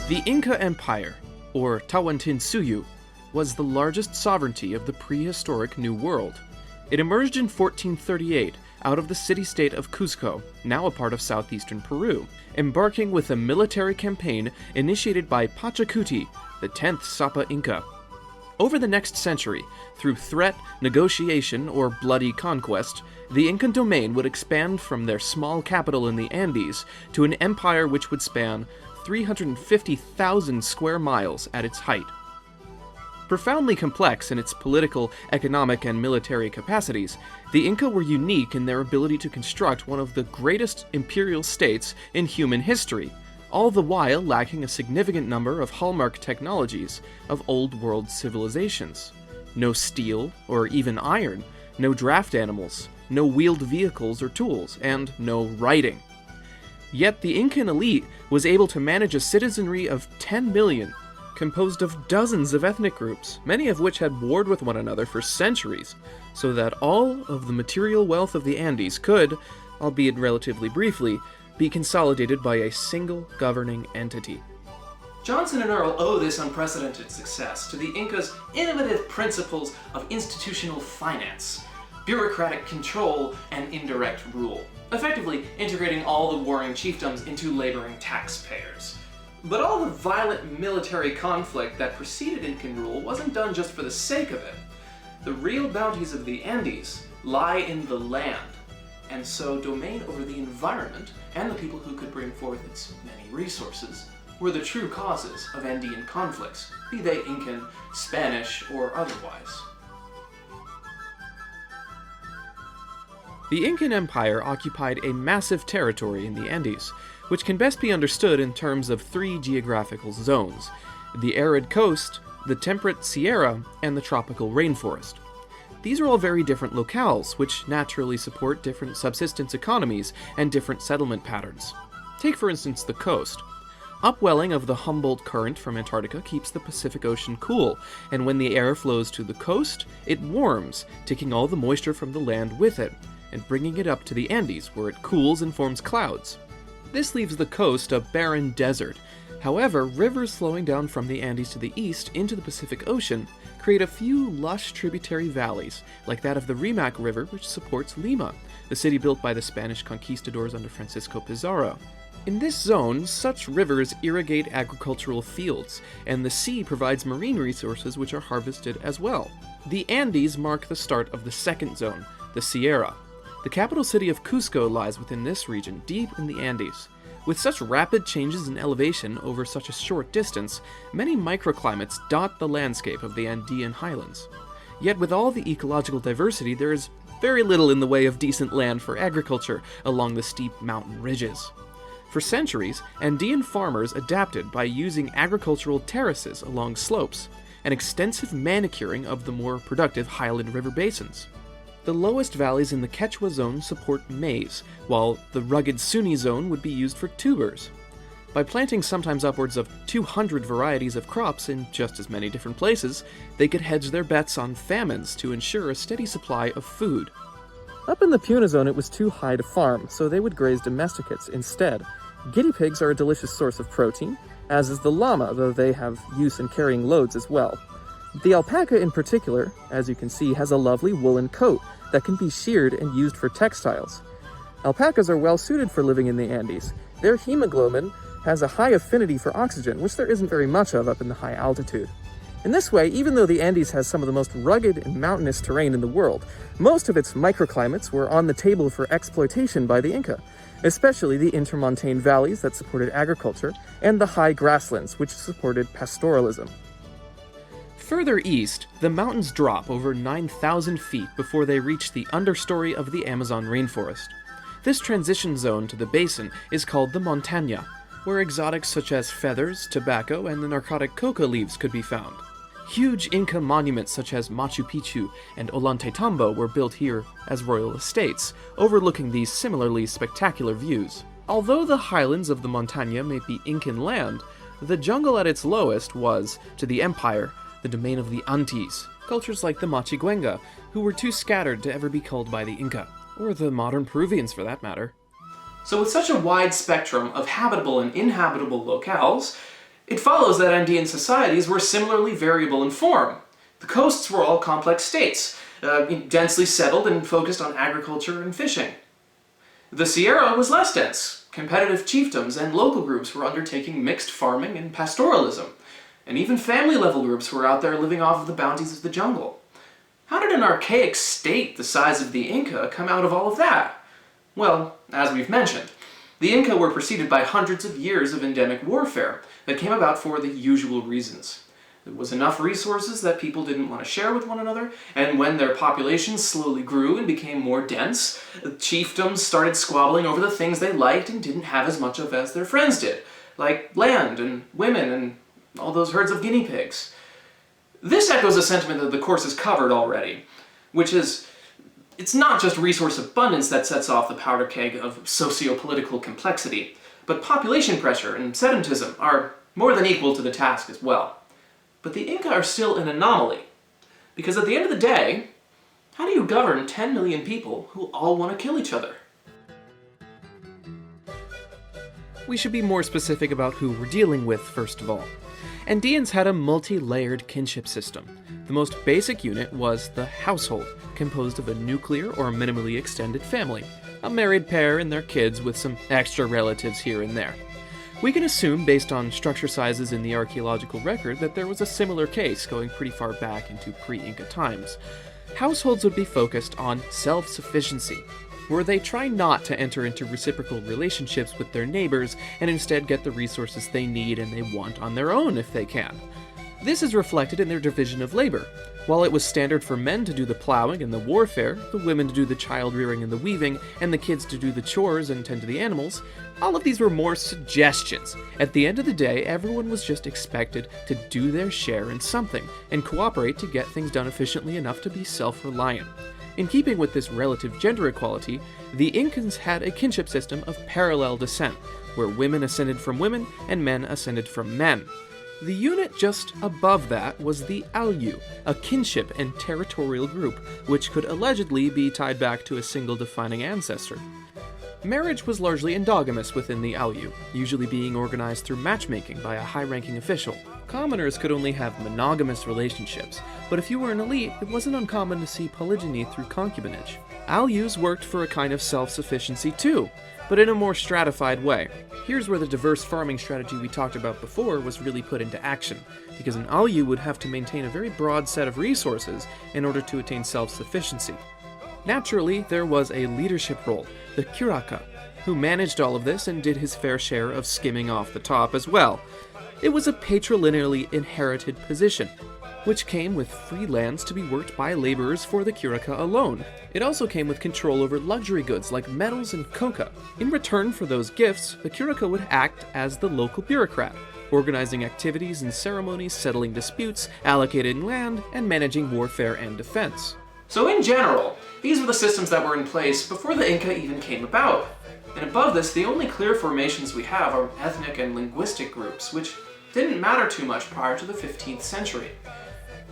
The Inca Empire, or Tawantinsuyu, was the largest sovereignty of the prehistoric New World. It emerged in 1438 out of the city-state of Cuzco, now a part of southeastern Peru, embarking with a military campaign initiated by Pachacuti, the 10th Sapa Inca. Over the next century, through threat, negotiation, or bloody conquest, the Incan domain would expand from their small capital in the Andes to an empire which would span 350,000 square miles at its height. Profoundly complex in its political, economic, and military capacities, the Inca were unique in their ability to construct one of the greatest imperial states in human history, all the while lacking a significant number of hallmark technologies of Old World civilizations. No steel, or even iron, no draft animals, no wheeled vehicles or tools, and no writing. Yet the Incan elite was able to manage a citizenry of 10 million, composed of dozens of ethnic groups, many of which had warred with one another for centuries, so that all of the material wealth of the Andes could, albeit relatively briefly, be consolidated by a single governing entity. Johnson and Earle owe this unprecedented success to the Incas' innovative principles of institutional finance, bureaucratic control, and indirect rule, effectively integrating all the warring chiefdoms into laboring taxpayers. But all the violent military conflict that preceded Incan rule wasn't done just for the sake of it. The real bounties of the Andes lie in the land, and so domain over the environment and the people who could bring forth its many resources were the true causes of Andean conflicts, be they Incan, Spanish, or otherwise. The Incan Empire occupied a massive territory in the Andes, which can best be understood in terms of three geographical zones: the arid coast, the temperate Sierra, and the tropical rainforest. These are all very different locales, which naturally support different subsistence economies and different settlement patterns. Take for instance the coast. Upwelling of the Humboldt Current from Antarctica keeps the Pacific Ocean cool, and when the air flows to the coast, it warms, taking all the moisture from the land with it, and bringing it up to the Andes, where it cools and forms clouds. This leaves the coast a barren desert. However, rivers flowing down from the Andes to the east into the Pacific Ocean create a few lush tributary valleys, like that of the Rimac River, which supports Lima, the city built by the Spanish conquistadors under Francisco Pizarro. In this zone, such rivers irrigate agricultural fields, and the sea provides marine resources which are harvested as well. The Andes mark the start of the second zone, the Sierra. The capital city of Cusco lies within this region, deep in the Andes. With such rapid changes in elevation over such a short distance, many microclimates dot the landscape of the Andean highlands. Yet with all the ecological diversity, there is very little in the way of decent land for agriculture along the steep mountain ridges. For centuries, Andean farmers adapted by using agricultural terraces along slopes, and extensive manicuring of the more productive highland river basins. The lowest valleys in the Quechua zone support maize, while the rugged Sunni zone would be used for tubers. By planting sometimes upwards of 200 varieties of crops in just as many different places, they could hedge their bets on famines to ensure a steady supply of food. Up in the Puna zone it was too high to farm, so they would graze domesticates instead. Guinea pigs are a delicious source of protein, as is the llama, though they have use in carrying loads as well. The alpaca in particular, as you can see, has a lovely woolen coat that can be sheared and used for textiles. Alpacas are well suited for living in the Andes. Their hemoglobin has a high affinity for oxygen, which there isn't very much of up in the high altitude. In this way, even though the Andes has some of the most rugged and mountainous terrain in the world, most of its microclimates were on the table for exploitation by the Inca, especially the intermontane valleys that supported agriculture and the high grasslands which supported pastoralism. Further east, the mountains drop over 9,000 feet before they reach the understory of the Amazon rainforest. This transition zone to the basin is called the Montaña, where exotics such as feathers, tobacco, and the narcotic coca leaves could be found. Huge Inca monuments such as Machu Picchu and Ollantaytambo were built here as royal estates, overlooking these similarly spectacular views. Although the highlands of the Montaña may be Incan land, the jungle at its lowest was, to the empire, the domain of the Antes, cultures like the Machiguenga, who were too scattered to ever be culled by the Inca, or the modern Peruvians for that matter. So with such a wide spectrum of habitable and inhabitable locales, It follows that Andean societies were similarly variable in form. The coasts were all complex states, densely settled and focused on agriculture and fishing. The Sierra was less dense. Competitive chiefdoms and local groups were undertaking mixed farming and pastoralism, and even family-level groups were out there living off of the bounties of the jungle. How did an archaic state the size of the Inca come out of all of that? Well, as we've mentioned, the Inca were preceded by hundreds of years of endemic warfare that came about for the usual reasons. There was enough resources that people didn't want to share with one another, and when their populations slowly grew and became more dense, chiefdoms started squabbling over the things they liked and didn't have as much of as their friends did, like land and women and all those herds of guinea pigs. This echoes a sentiment that the course has covered already, which is, it's not just resource abundance that sets off the powder keg of socio-political complexity, but population pressure and sedentism are more than equal to the task as well. But the Inca are still an anomaly, because at the end of the day, how do you govern 10 million people who all want to kill each other? We should be more specific about who we're dealing with, first of all. Andeans had a multi-layered kinship system. The most basic unit was the household, composed of a nuclear or minimally extended family, a married pair and their kids with some extra relatives here and there. We can assume, based on structure sizes in the archaeological record, that there was a similar case going pretty far back into pre-Inca times. Households would be focused on self-sufficiency, where they try not to enter into reciprocal relationships with their neighbors and instead get the resources they need and they want on their own if they can. This is reflected in their division of labor. While it was standard for men to do the plowing and the warfare, the women to do the child-rearing and the weaving, and the kids to do the chores and tend to the animals, all of these were more suggestions. At the end of the day, everyone was just expected to do their share in something, and cooperate to get things done efficiently enough to be self-reliant. In keeping with this relative gender equality, the Incans had a kinship system of parallel descent, where women ascended from women and men ascended from men. The unit just above that was the Aleu, a kinship and territorial group, which could allegedly be tied back to a single defining ancestor. Marriage was largely endogamous within the Aleu, usually being organized through matchmaking by a high-ranking official. Commoners could only have monogamous relationships, but if you were an elite, it wasn't uncommon to see polygyny through concubinage. Aleus worked for a kind of self-sufficiency too, but in a more stratified way. Here's where the diverse farming strategy we talked about before was really put into action, because an Aleu would have to maintain a very broad set of resources in order to attain self-sufficiency. Naturally, there was a leadership role, the curaca, who managed all of this and did his fair share of skimming off the top as well. It was a patrilineally inherited position, which came with free lands to be worked by laborers for the curaca alone. It also came with control over luxury goods like metals and coca. In return for those gifts, the curaca would act as the local bureaucrat, organizing activities and ceremonies, settling disputes, allocating land, and managing warfare and defense. So in general, these were the systems that were in place before the Inca even came about. And above this, the only clear formations we have are ethnic and linguistic groups, which didn't matter too much prior to the 15th century.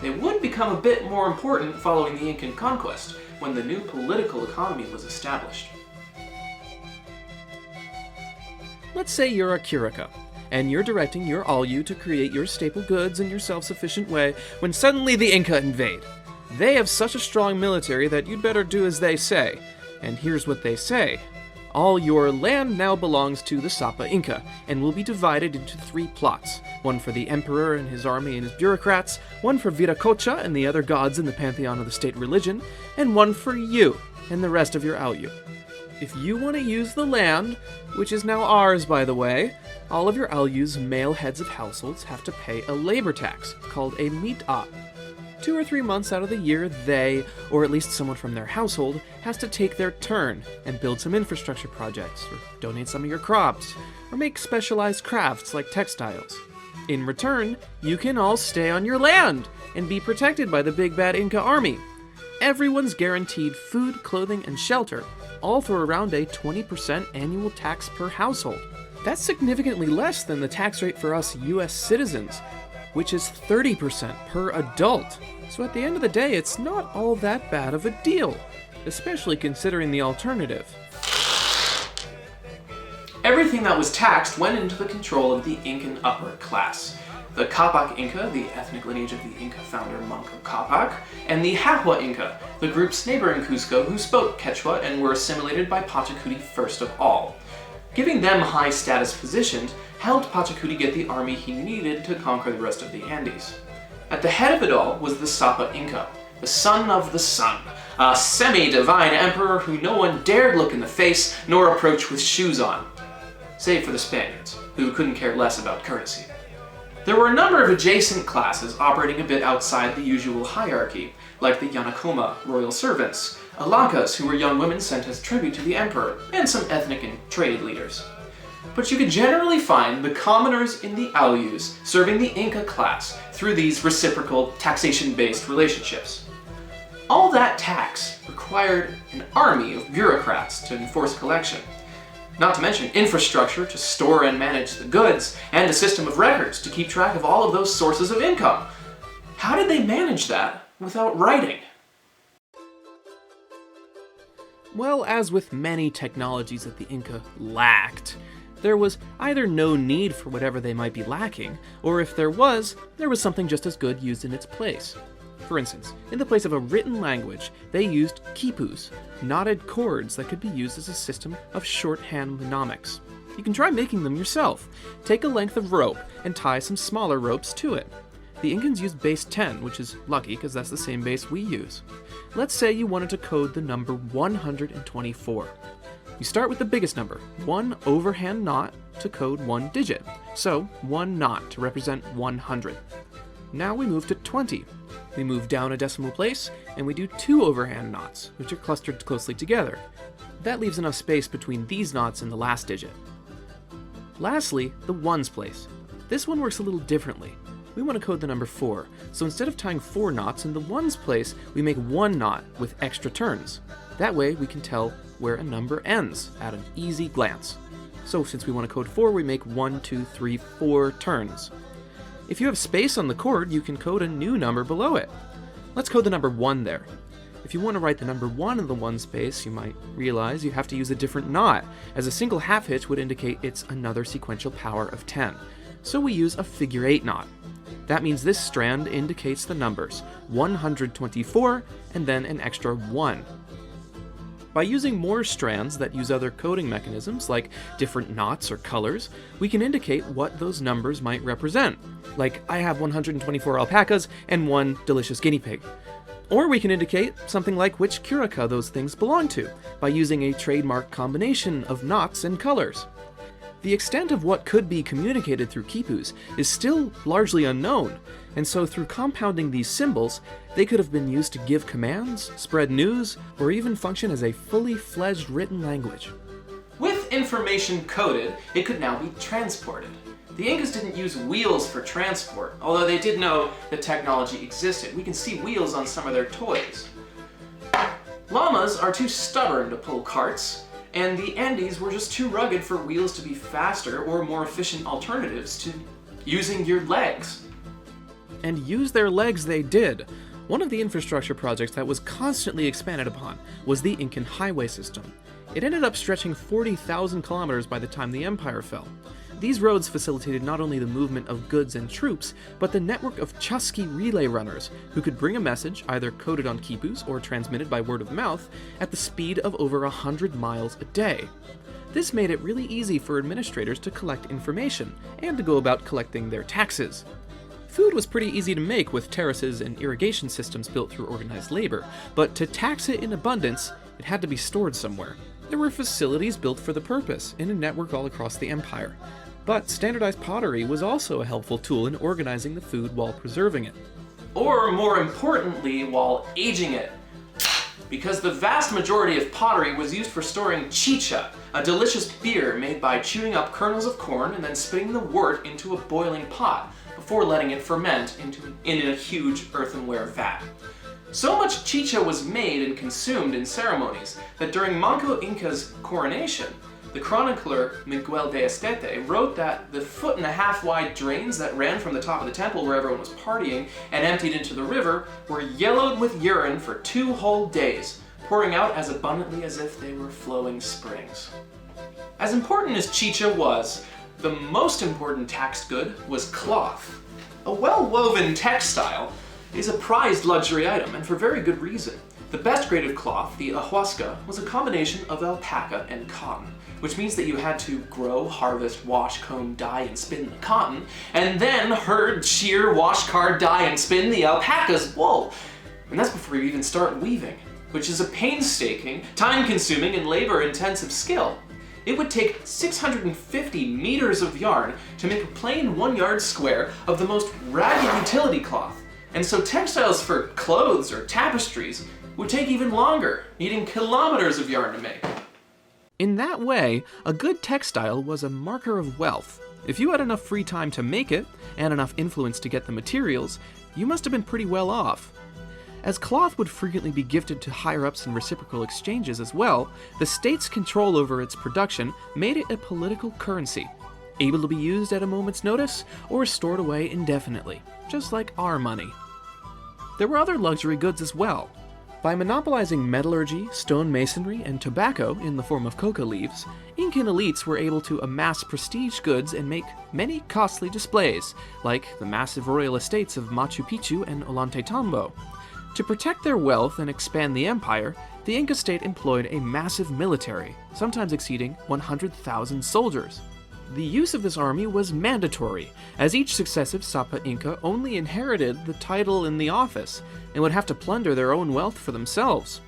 They would become a bit more important following the Incan conquest, when the new political economy was established. Let's say you're a curaca, and you're directing your Aleu to create your staple goods in your self-sufficient way, when suddenly the Inca invade. They have such a strong military that you'd better do as they say. And here's what they say. All your land now belongs to the Sapa Inca, and will be divided into 3 plots. One for the emperor and his army and his bureaucrats, one for Viracocha and the other gods in the pantheon of the state religion, and one for you and the rest of your Aleu. If you want to use the land, which is now ours by the way, all of your Aleu's male heads of households have to pay a labor tax, called a mit'a. 2 or 3 months out of the year, they, or at least someone from their household, has to take their turn and build some infrastructure projects, or donate some of your crops, or make specialized crafts like textiles. In return, you can all stay on your land and be protected by the big bad Inca army. Everyone's guaranteed food, clothing, and shelter, all for around a 20% annual tax per household. That's significantly less than the tax rate for us US citizens, which is 30% per adult. So at the end of the day, it's not all that bad of a deal, especially considering the alternative. everything that was taxed went into the control of the Incan upper class. The Capac Inca, the ethnic lineage of the Inca founder Manco Capac, and the Jahua Inca, the groups neighboring Cusco who spoke Quechua and were assimilated by Pachacuti first of all. Giving them high status positions helped Pachacuti get the army he needed to conquer the rest of the Andes. At the head of it all was the Sapa Inca, the son of the sun, a semi-divine emperor who no one dared look in the face nor approach with shoes on, save for the Spaniards, who couldn't care less about courtesy. There were a number of adjacent classes operating a bit outside the usual hierarchy, like the Yanacoma, royal servants, Alancas, who were young women sent as tribute to the emperor, and some ethnic and trade leaders. But you could generally find the commoners in the Alus serving the Inca class through these reciprocal, taxation-based relationships. All that tax required an army of bureaucrats to enforce collection. Not to mention infrastructure to store and manage the goods, and a system of records to keep track of all of those sources of income. How did they manage that without writing? Well, as with many technologies that the Inca lacked, there was either no need for whatever they might be lacking, or if there was something just as good used in its place. For instance, in the place of a written language, they used quipus, knotted cords that could be used as a system of shorthand mnemonics. You can try making them yourself. Take a length of rope and tie some smaller ropes to it. The Incans used base 10, which is lucky because that's the same base we use. Let's say you wanted to code the number 124. You start with the biggest number, one overhand knot to code one digit, so one knot to represent 100. Now we move to 20. We move down a decimal place, and we do two overhand knots, which are clustered closely together. That leaves enough space between these knots and the last digit. Lastly, the ones place. This one works a little differently. We want to code the number 4, so instead of tying 4 knots in the ones place, we make one knot with extra turns. That way we can tell where a number ends at an easy glance. So since we want to code 4, we make 1, 2, 3, 4 turns. If you have space on the cord, you can code a new number below it. Let's code the number 1 there. If you want to write the number 1 in the 1 space, you might realize you have to use a different knot, as a single half hitch would indicate it's another sequential power of 10. So we use a figure 8 knot. That means this strand indicates the numbers 124 and then an extra 1. By using more strands that use other coding mechanisms, like different knots or colors, we can indicate what those numbers might represent. Like, I have 124 alpacas and 1 delicious guinea pig. Or we can indicate something like which curaca those things belong to, by using a trademark combination of knots and colors. The extent of what could be communicated through quipus is still largely unknown, and so through compounding these symbols, they could have been used to give commands, spread news, or even function as a fully fledged written language. With information coded, it could now be transported. The Incas didn't use wheels for transport, although they did know that technology existed. We can see wheels on some of their toys. Llamas are too stubborn to pull carts, and the Andes were just too rugged for wheels to be faster or more efficient alternatives to using your legs. And use their legs they did. One of the infrastructure projects that was constantly expanded upon was the Incan highway system. It ended up stretching 40,000 kilometers by the time the empire fell. These roads facilitated not only the movement of goods and troops, but the network of chusky relay runners who could bring a message, either coded on quipus or transmitted by word of mouth, at the speed of over 100 miles a day. This made it really easy for administrators to collect information, and to go about collecting their taxes. Food was pretty easy to make with terraces and irrigation systems built through organized labor, but to tax it in abundance, it had to be stored somewhere. There were facilities built for the purpose, in a network all across the empire. But standardized pottery was also a helpful tool in organizing the food while preserving it. Or more importantly, while aging it. Because the vast majority of pottery was used for storing chicha, a delicious beer made by chewing up kernels of corn and then spitting the wort into a boiling pot before letting it ferment in a huge earthenware vat. So much chicha was made and consumed in ceremonies that during Manco Inca's coronation, the chronicler Miguel de Estete wrote that the 1.5 foot wide drains that ran from the top of the temple where everyone was partying and emptied into the river were yellowed with urine for 2 whole days, pouring out as abundantly as if they were flowing springs. As important as chicha was, the most important taxed good was cloth. A well-woven textile is a prized luxury item, and for very good reason. The best grade of cloth, the ahuasca, was a combination of alpaca and cotton, which means that you had to grow, harvest, wash, comb, dye, and spin the cotton, and then herd, shear, wash, card, dye, and spin the alpaca's wool. And that's before you even start weaving, which is a painstaking, time-consuming, and labor-intensive skill. It would take 650 meters of yarn to make a plain 1-yard square of the most ragged utility cloth. And so textiles for clothes or tapestries would take even longer, needing kilometers of yarn to make. In that way, a good textile was a marker of wealth. If you had enough free time to make it, and enough influence to get the materials, you must have been pretty well off. As cloth would frequently be gifted to higher-ups in reciprocal exchanges as well, the state's control over its production made it a political currency, able to be used at a moment's notice or stored away indefinitely, just like our money. There were other luxury goods as well. By monopolizing metallurgy, stone masonry, and tobacco in the form of coca leaves, Incan elites were able to amass prestige goods and make many costly displays, like the massive royal estates of Machu Picchu and Ollantaytambo. To protect their wealth and expand the empire, the Inca state employed a massive military, sometimes exceeding 100,000 soldiers. The use of this army was mandatory, as each successive Sapa Inca only inherited the title and the office, and would have to plunder their own wealth for themselves.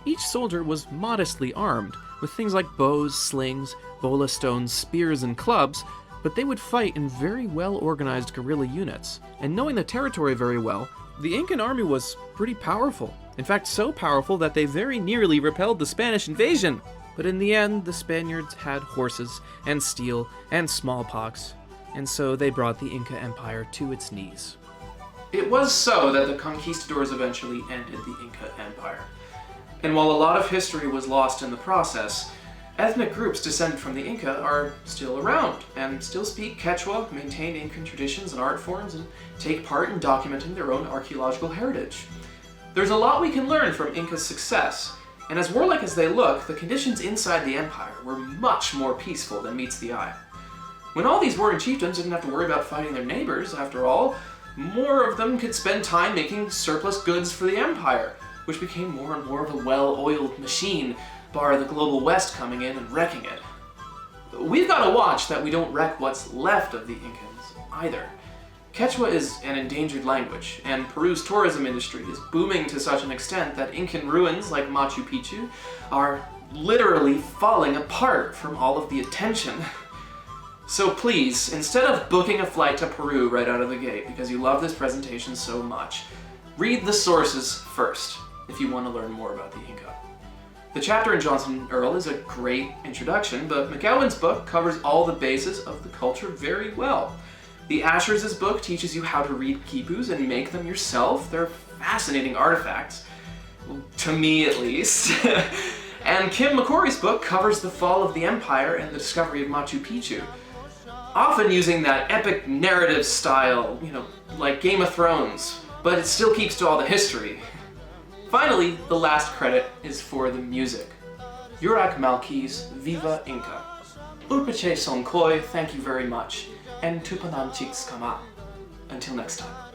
Each soldier was modestly armed, with things like bows, slings, bola stones, spears, and clubs, but they would fight in very well-organized guerrilla units, and knowing the territory very well, the Incan army was pretty powerful. In fact, so powerful that they very nearly repelled the Spanish invasion. But in the end, the Spaniards had horses, and steel, and smallpox, and so they brought the Inca Empire to its knees. It was so that the conquistadors eventually ended the Inca Empire. And while a lot of history was lost in the process, ethnic groups descended from the Inca are still around, and still speak Quechua, maintain Incan traditions and art forms, and take part in documenting their own archaeological heritage. There's a lot we can learn from Inca's success, and as warlike as they look, the conditions inside the empire were much more peaceful than meets the eye. When all these warring chieftains didn't have to worry about fighting their neighbors, after all, more of them could spend time making surplus goods for the empire, which became more and more of a well-oiled machine, bar the global west coming in and wrecking it. We've got to watch that we don't wreck what's left of the Incans either. Quechua is an endangered language, and Peru's tourism industry is booming to such an extent that Incan ruins like Machu Picchu are literally falling apart from all of the attention. So please, instead of booking a flight to Peru right out of the gate because you love this presentation so much, read the sources first if you want to learn more about the Inca. The chapter in Johnson and Earle is a great introduction, but McGowan's book covers all the bases of the culture very well. The Ascher's book teaches you how to read quipus and make them yourself. They're fascinating artifacts, to me at least. And Kim McCory's book covers the fall of the empire and the discovery of Machu Picchu, often using that epic narrative style, like Game of Thrones, but it still keeps to all the history. Finally, the last credit is for the music. Yurak Malki's Viva Inca. Urpache Sonkoi, thank you very much, and Tupanam Chiks Kama. Until next time.